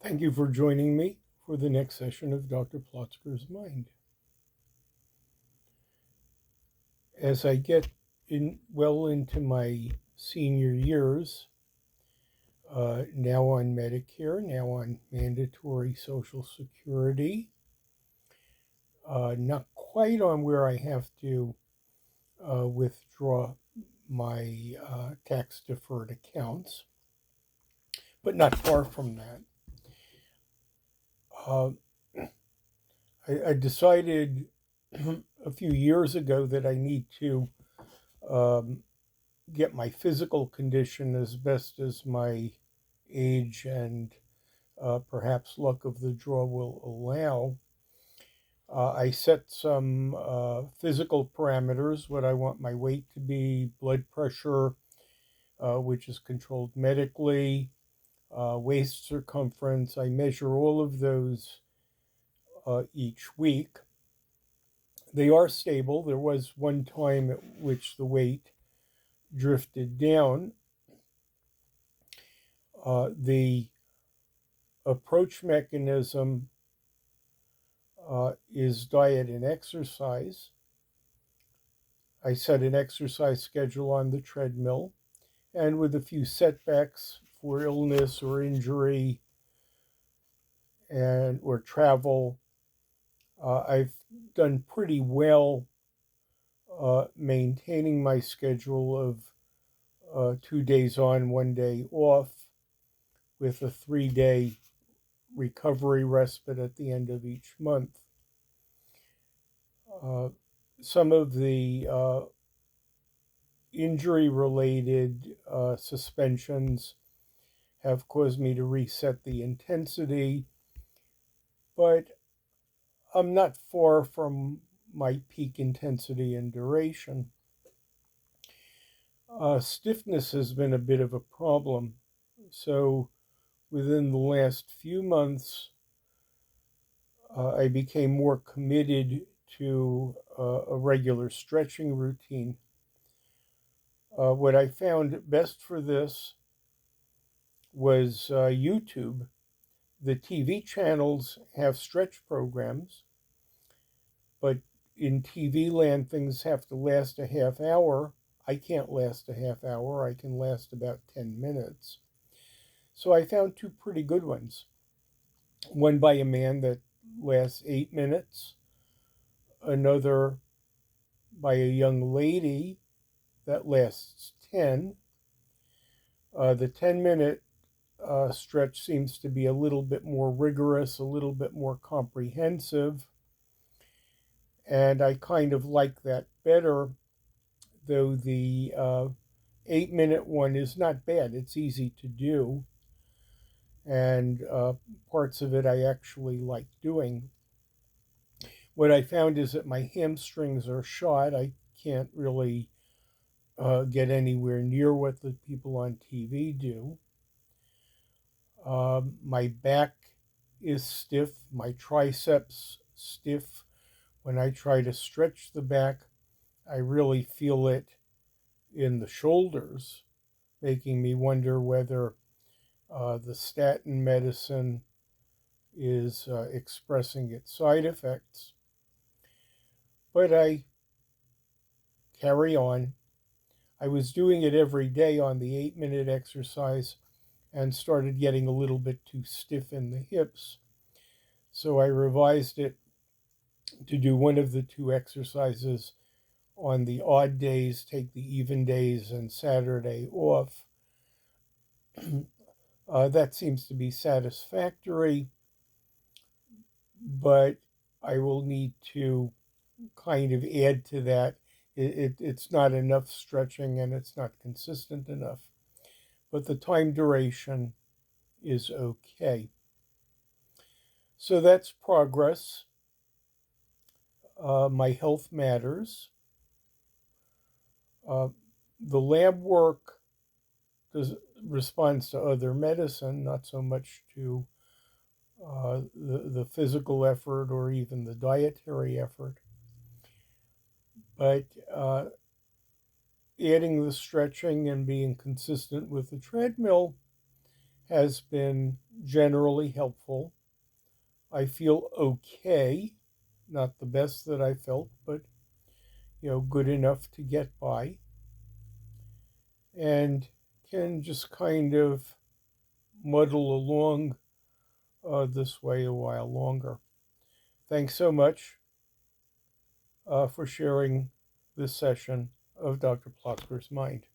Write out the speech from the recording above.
Thank you for joining me for the next session of Dr. Plotzker's Mind. As I get well into my senior years, now on Medicare, now on mandatory Social Security, not quite on where I have to withdraw my tax deferred accounts, but not far from that. Uh, I decided a few years ago that I need to um, get my physical condition as best as my age and perhaps luck of the draw will allow. I set some physical parameters, what I want my weight to be, blood pressure, which is controlled medically, waist circumference. I measure all of those each week. They are stable. There was one time at which the weight drifted down. The approach mechanism is diet and exercise. I set an exercise schedule on the treadmill, and with a few setbacks for illness or injury and or travel, I've done pretty well maintaining my schedule of 2 days on, 1 day off, with a 3 day recovery respite at the end of each month. Uh, some of the injury related suspensions have caused me to reset the intensity, but I'm not far from my peak intensity and duration. Stiffness has been a bit of a problem. So within the last few months, I became more committed to a regular stretching routine. What I found best for this was YouTube. The TV channels have stretch programs, but in TV land, things have to last a half hour. I can't last a half hour, I can last about 10 minutes. So I found two pretty good ones. One by a man that lasts 8 minutes, another by a young lady that lasts 10. The 10-minute stretch seems to be a little bit more rigorous, a little bit more comprehensive, and I kind of like that better, though the 8 minute one is not bad. It's easy to do, and parts of it I actually like doing. What I found is that my hamstrings are shot. I can't really get anywhere near what the people on TV do. My back is stiff, my triceps stiff. When I try to stretch the back, I really feel it in the shoulders, making me wonder whether the statin medicine is expressing its side effects. But I carry on. I was doing it every day on the 8 minute exercise and started getting a little bit too stiff in the hips. So I revised it to do one of the two exercises on the odd days, take the even days, and Saturday off. That seems to be satisfactory, but I will need to kind of add to that. It's not enough stretching and it's not consistent enough, but the time duration is okay. So that's progress. My health matters. Uh, the lab work responds to other medicine, not so much to the physical effort or even the dietary effort. But adding the stretching and being consistent with the treadmill has been generally helpful. I feel okay, not the best that I felt, but good enough to get by, and can just kind of muddle along this way a while longer. Thanks so much for sharing this session of Dr. Plotzker's Mind.